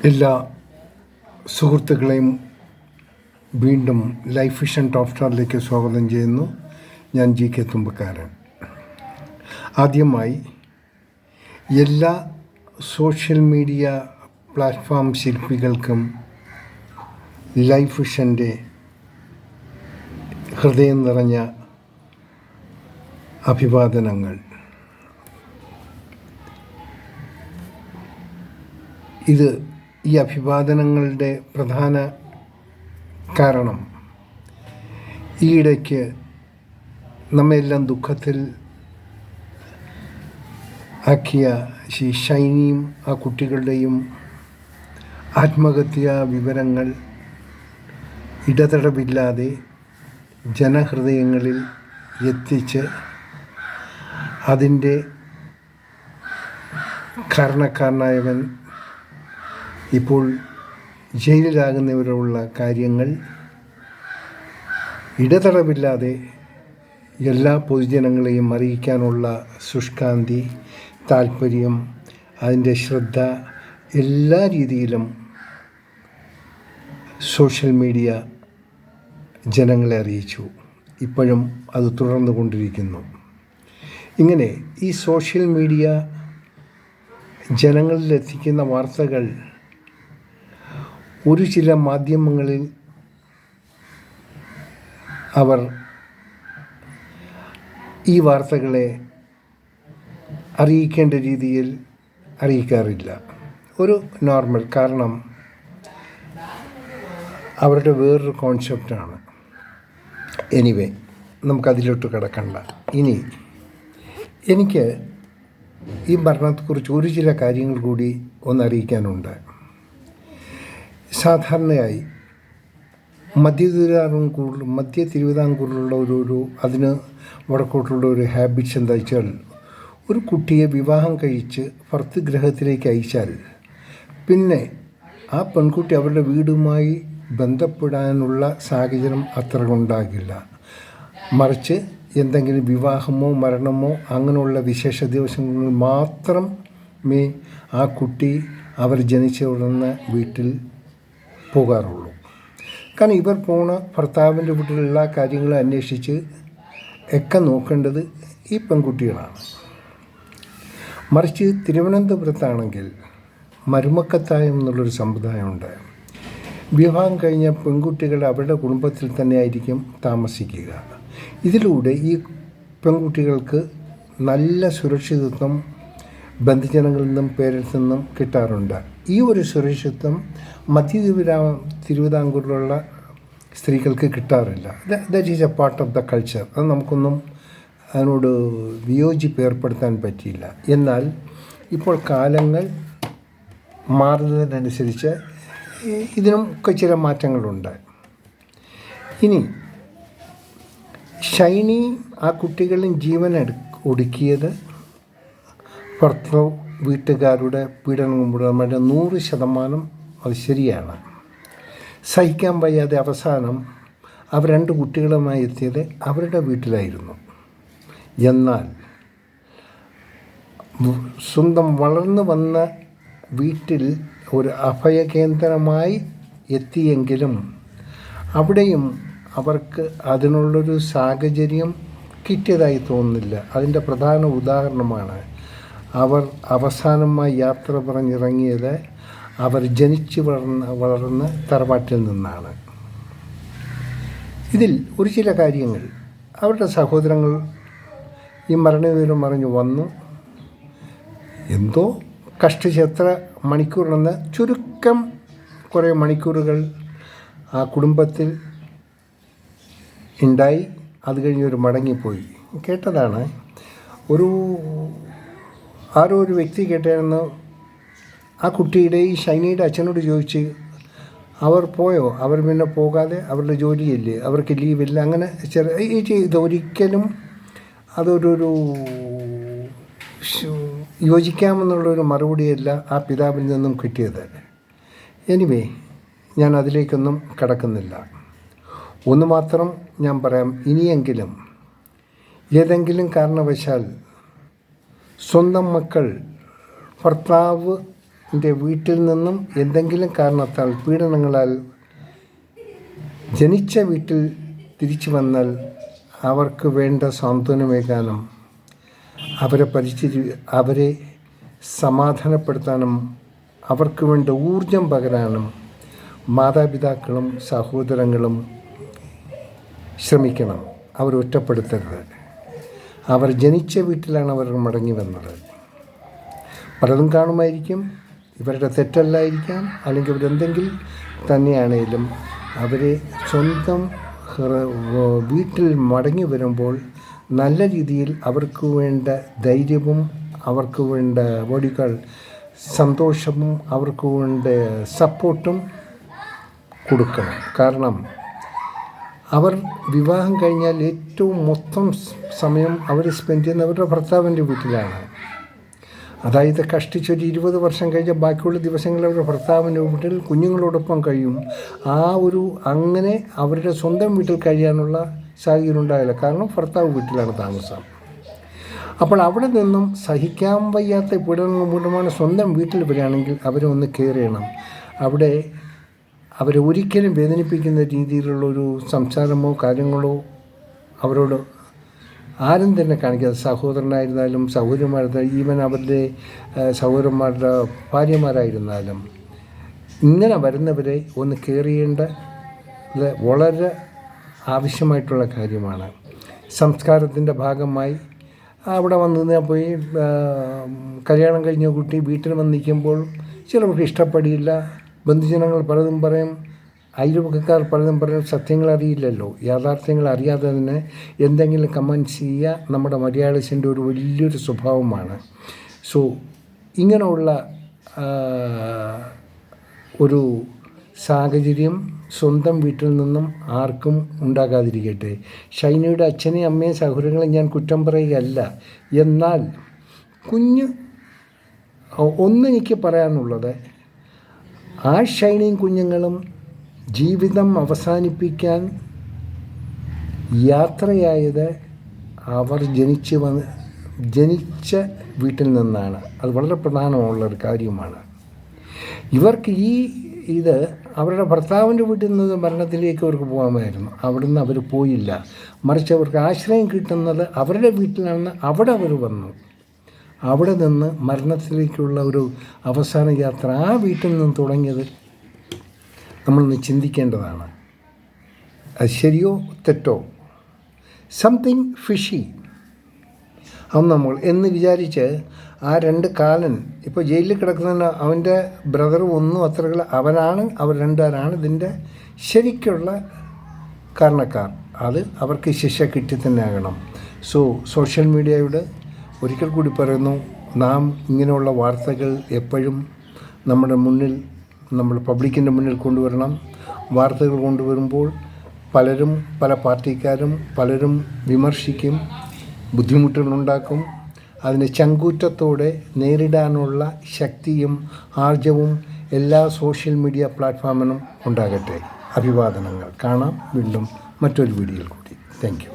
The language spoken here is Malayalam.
എല്ലാ സുഹൃത്തുക്കളെയും വീണ്ടും ലൈഫ് വിഷൻ ടോപ്പ് സ്റ്റാറിലേക്ക് സ്വാഗതം ചെയ്യുന്നു. ഞാൻ GK തുമ്പക്കാരൻ. ആദ്യമായി എല്ലാ സോഷ്യൽ മീഡിയ പ്ലാറ്റ്ഫോം ശില്പികൾക്കും ലൈഫ് വിഷൻ്റെ ഹൃദയം നിറഞ്ഞ അഭിവാദനങ്ങൾ. ഈ അഭിവാദനങ്ങളുടെ പ്രധാന കാരണം ഈയിടയ്ക്ക് നമ്മെല്ലാം ദുഃഖത്തിൽ ആക്കിയ ഷൈനിയും ആ കുട്ടികളുടെയും ആത്മഹത്യാ വിവരങ്ങൾ ഇടതടവില്ലാതെ ജനഹൃദയങ്ങളിൽ എത്തിച്ച് അതിൻ്റെ കാരണക്കാരനായവൻ ഇപ്പോൾ ജയിലിലാകുന്നവരുള്ള കാര്യങ്ങൾ ഇടതടവില്ലാതെ എല്ലാ പൊതുജനങ്ങളെയും അറിയിക്കാനുള്ള ശുഷ്കാന്തി, താല്പര്യം, അതിൻ്റെ ശ്രദ്ധ എല്ലാ രീതിയിലും സോഷ്യൽ മീഡിയ ജനങ്ങളെ അറിയിച്ചു. ഇപ്പോഴും അത് തുടർന്നു കൊണ്ടിരിക്കുന്നു. ഇങ്ങനെ ഈ സോഷ്യൽ മീഡിയ ജനങ്ങളിലെത്തിക്കുന്ന വാർത്തകൾ ചില മാധ്യമങ്ങളിൽ അവർ ഈ വാർത്തകളെ അറിയിക്കേണ്ട രീതിയിൽ അറിയിക്കാറില്ല. നോർമൽ കാരണം അവരുടെ വേറൊരു കോൺസെപ്റ്റാണ്. എനിവേ, നമുക്കതിലോട്ട് കിടക്കണ്ട. ഇനി എനിക്ക് ഈ ഭരണത്തെക്കുറിച്ച് ചില കാര്യങ്ങൾ കൂടി അറിയിക്കാനുണ്ട്. സാധാരണയായി മധ്യ തിരുവിതാംകൂറിലുള്ള അതിന് വടക്കോട്ടുള്ള ഒരു ഹാബിറ്റ്സ് എന്താ വെച്ചാൽ, ഒരു കുട്ടിയെ വിവാഹം കഴിച്ച് ഭർതൃഗ്രഹത്തിലേക്ക് അയച്ചാൽ പിന്നെ ആ പെൺകുട്ടി അവരുടെ വീടുമായി ബന്ധപ്പെടാനുള്ള സാഹചര്യം അത്ര ഉണ്ടാകില്ല. മറിച്ച് എന്തെങ്കിലും വിവാഹമോ മരണമോ അങ്ങനെയുള്ള വിശേഷ ദിവസങ്ങളിൽ മാത്രമേ ആ കുട്ടി അവർ ജനിച്ച ഉടനെ വീട്ടിൽ പോകാറുള്ളൂ. കാരണം ഇവർ ഭർത്താവിൻ്റെ വീട്ടിലുള്ള കാര്യങ്ങൾ അന്വേഷിച്ച് ഒക്കെ നോക്കേണ്ടത് ഈ പെൺകുട്ടികളാണ്. മറിച്ച് തിരുവനന്തപുരത്താണെങ്കിൽ മരുമക്കത്തായം എന്നുള്ളൊരു സമ്പ്രദായമുണ്ട്. വിവാഹം കഴിഞ്ഞ പെൺകുട്ടികൾ അവരുടെ കുടുംബത്തിൽ തന്നെ ആയിരിക്കും താമസിക്കുക. ഇതിലൂടെ ഈ പെൺകുട്ടികൾക്ക് നല്ല സുരക്ഷിതത്വം ബന്ധുജനങ്ങളിൽ നിന്നും പേരൻസിൽ നിന്നും കിട്ടാറുണ്ട്. ഈ ഒരു സുരക്ഷിതത്വം തിരുവിതാംകൂറിലുള്ള സ്ത്രീകൾക്ക് കിട്ടാറില്ല. That is A part of the culture. അത് നമുക്കൊന്നും അതിനോട് വിയോജിപ്പ് ഏർപ്പെടുത്താൻ പറ്റിയില്ല. എന്നാൽ ഇപ്പോൾ കാലങ്ങൾ മാറുന്നതിനനുസരിച്ച് ഇതിനും ഒക്കെ ചില മാറ്റങ്ങളുണ്ട്. ഇനി ഷൈനി ആ കുട്ടികളും ജീവൻ ഒടുക്കിയത് ഭർത്താവ് വീട്ടുകാരുടെ പീഡനം മൂലം 100% അത് ശരിയാണ്. സഹിക്കാൻ വയ്യാതെ അവസാനം അവർ 2 കുട്ടികളുമായി എത്തിയത് അവരുടെ വീട്ടിലായിരുന്നു. എന്നാൽ സ്വന്തം വളർന്നു വന്ന വീട്ടിൽ ഒരു അഭയകേന്ദ്രമായി എത്തിയെങ്കിലും അവിടെയും അവർക്ക് അതിനുള്ളൊരു സാഹചര്യം കിട്ടിയതായി തോന്നുന്നില്ല. അതിൻ്റെ പ്രധാന ഉദാഹരണമാണ് അവർ അവസാനമായി യാത്ര പറഞ്ഞിറങ്ങിയത് അവർ ജനിച്ച് വളർന്ന തറവാട്ടിൽ നിന്നാണ്. ഇതിൽ ചില കാര്യങ്ങൾ അവരുടെ സഹോദരങ്ങൾ ഈ മരണവിവരം അറിഞ്ഞു വന്നു. എന്തോ കഷ്ടിച്ച് എത്ര മണിക്കൂറെന്ന് ചുരുക്കം കുറേ മണിക്കൂറുകൾ ആ കുടുംബത്തിൽ ഉണ്ടായി. അത് കഴിഞ്ഞൊരു മടങ്ങിപ്പോയി. കേട്ടതാണ്, ആരോ ഒരു വ്യക്തി കേട്ടായിരുന്നു. ആ കുട്ടിയുടെ ഈ ഷൈനിയുടെ അച്ഛനോട് ചോദിച്ച്, അവർ പോയോ? അവർ പിന്നെ പോകാതെ അവരുടെ ജോലിയില്ലേ, അവർക്ക് ലീവില്ല, അങ്ങനെ ഇതൊരിക്കലും അതൊരു യോജിക്കാമെന്നുള്ളൊരു മറുപടിയല്ല ആ പിതാവിൽ നിന്നും കിട്ടിയത്. എനിവേ, ഞാൻ അതിലേക്കൊന്നും കടക്കുന്നില്ല. ഒന്ന് മാത്രം ഞാൻ പറയാം, ഇനിയെങ്കിലും ഏതെങ്കിലും കാരണവശാൽ സ്വന്തം മക്കൾ ഭർത്താവ് വീട്ടിൽ നിന്നും എന്തെങ്കിലും കാരണത്താൽ പീഡനങ്ങളാൽ ജനിച്ച വീട്ടിൽ തിരിച്ചു വന്നാൽ അവർക്ക് വേണ്ട സാന്ത്വനമേകാനും അവരെ സമാധാനപ്പെടുത്താനും അവർക്ക് വേണ്ട ഊർജം പകരാനും മാതാപിതാക്കളും സഹോദരങ്ങളും ശ്രമിക്കണം. അവർ ഒറ്റപ്പെടുത്തരുത്. അവർ ജനിച്ച വീട്ടിലാണ് അവർ മടങ്ങി വന്നത്. പലതും കാണുമായിരിക്കും, ഇവരുടെ തെറ്റല്ലായിരിക്കാം, അല്ലെങ്കിൽ ഇവരെന്തെങ്കിലും തന്നെയാണേലും അവരെ സ്വന്തം വീട്ടിൽ മടങ്ങി വരുമ്പോൾ നല്ല രീതിയിൽ അവർക്ക് വേണ്ട ധൈര്യവും അവർക്ക് വേണ്ട സന്തോഷവും അവർക്ക് വേണ്ട സപ്പോർട്ടും കൊടുക്കണം. കാരണം അവർ വിവാഹം കഴിഞ്ഞാൽ ഏറ്റവും മൊത്തം സമയം അവർ സ്പെൻഡ് ചെയ്യുന്നത് അവരുടെ ഭർത്താവിൻ്റെ വീട്ടിലാണ്. അതായത് കഷ്ടിച്ചൊരു 20 വർഷം കഴിഞ്ഞ ബാക്കിയുള്ള ദിവസങ്ങൾ അവരുടെ ഭർത്താവിൻ്റെ വീട്ടിൽ കുഞ്ഞുങ്ങളോടൊപ്പം കഴിയും. അങ്ങനെ അവരുടെ സ്വന്തം വീട്ടിൽ കഴിയാനുള്ള സാഹചര്യം ഉണ്ടാവില്ല. കാരണം ഭർത്താവ് വീട്ടിലാണ് താമസം. അപ്പോൾ അവിടെ നിന്നും സഹിക്കാൻ വയ്യാത്ത പീഡനമാണ് സ്വന്തം വീട്ടിൽ വരികയാണെങ്കിൽ അവരെ ഒന്ന് കെയർ ചെയ്യണം. അവിടെ അവരെ ഒരിക്കലും വേദനിപ്പിക്കുന്ന രീതിയിലുള്ളൊരു സംസാരമോ കാര്യങ്ങളോ അവരോട് ആരും തന്നെ കാണിക്കാതെ, സഹോദരനായിരുന്നാലും സഹോദരിമാരായിരുന്നാലും ഈവൻ അവരുടെ സഹോദരന്മാരുടെ ഭാര്യമാരായിരുന്നാലും ഇങ്ങനെ വരുന്നവരെ ഒന്ന് കെയർ ചെയ്യേണ്ടത് വളരെ ആവശ്യമായിട്ടുള്ള കാര്യമാണ്. സംസ്കാരത്തിൻ്റെ ഭാഗമായി അവിടെ വന്ന് പോയി കല്യാണം കഴിഞ്ഞ കുട്ടി വീട്ടിൽ വന്ന് നിൽക്കുമ്പോൾ ചിലർക്ക് ഇഷ്ടപ്പെടില്ല. ബന്ധുജനങ്ങൾ പലതും പറയും, അയൽവക്കക്കാർ പലതും പറയും. സത്യങ്ങൾ അറിയില്ലല്ലോ, യാഥാർത്ഥ്യങ്ങൾ അറിയാതെ തന്നെ എന്തെങ്കിലും കമൻറ്റ്സ് ചെയ്യുക നമ്മുടെ മലയാളീസിൻ്റെ ഒരു വലിയൊരു സ്വഭാവമാണ്. സോ ഇങ്ങനെയുള്ള ഒരു സാഹചര്യം സ്വന്തം വീട്ടിൽ നിന്നും ആർക്കും ഉണ്ടാകാതിരിക്കട്ടെ. ഷൈനയുടെ അച്ഛനെയും അമ്മയും സഹോദരങ്ങളെ ഞാൻ കുറ്റം പറയുകയല്ല. എന്നാൽ ഒന്നെനിക്ക് പറയാനുള്ളത്, ആ ഷൈനയും കുഞ്ഞുങ്ങളും ജീവിതം അവസാനിപ്പിക്കാൻ യാത്രയായത് അവർ ജനിച്ച വീട്ടിൽ നിന്നാണ്. അത് വളരെ പ്രധാനമുള്ളൊരു കാര്യമാണ്. ഇവർക്ക് ഇത് അവരുടെ ഭർത്താവിൻ്റെ വീട്ടിൽ നിന്ന് മരണത്തിലേക്ക് അവർക്ക് പോകാമായിരുന്നു. അവിടുന്ന് അവർ പോയില്ല. മറിച്ച് അവർക്ക് ആശ്രയം കിട്ടുന്നത് അവരുടെ വീട്ടിലാണ്. അവിടെ അവർ വന്നു. അവിടെ നിന്ന് മരണത്തിലേക്കുള്ള ഒരു അവസാന യാത്ര ആ വീട്ടിൽ നിന്ന് തുടങ്ങിയത് നമ്മളൊന്ന് ചിന്തിക്കേണ്ടതാണ്. അത് ശരിയോ തെറ്റോ, സംതിങ് ഫിഷി നമ്മൾ എന്ന് വിചാരിച്ച് ആ 2 കാലൻ ഇപ്പോൾ ജയിലിൽ കിടക്കുന്ന അവൻ്റെ ബ്രദറും ഒന്നും അത്ര അവർ 2 പേരാണ് ഇതിൻ്റെ ശരിക്കുള്ള കാരണക്കാർ. അത് അവർക്ക് ശിക്ഷ കിട്ടി തന്നെ ആകണം. സോഷ്യൽ മീഡിയയോട് ഒരിക്കൽ കൂടി പറയുന്നു, നാം ഇങ്ങനെയുള്ള വാർത്തകൾ എപ്പോഴും നമ്മുടെ പബ്ലിക്കിൻ്റെ മുന്നിൽ കൊണ്ടുവരണം. വാർത്തകൾ കൊണ്ടുവരുമ്പോൾ പല പാർട്ടിക്കാരും പലരും വിമർശിക്കും, ബുദ്ധിമുട്ടുകളുണ്ടാക്കും. അതിനെ ചങ്കൂറ്റത്തോടെ നേരിടാനുള്ള ശക്തിയും ആർജവും എല്ലാ സോഷ്യൽ മീഡിയ പ്ലാറ്റ്ഫോമിനും ഉണ്ടാകട്ടെ. അഭിവാദനങ്ങൾ. കാണാം വീണ്ടും മറ്റൊരു വീഡിയോയിൽ കൂടി. Thank you.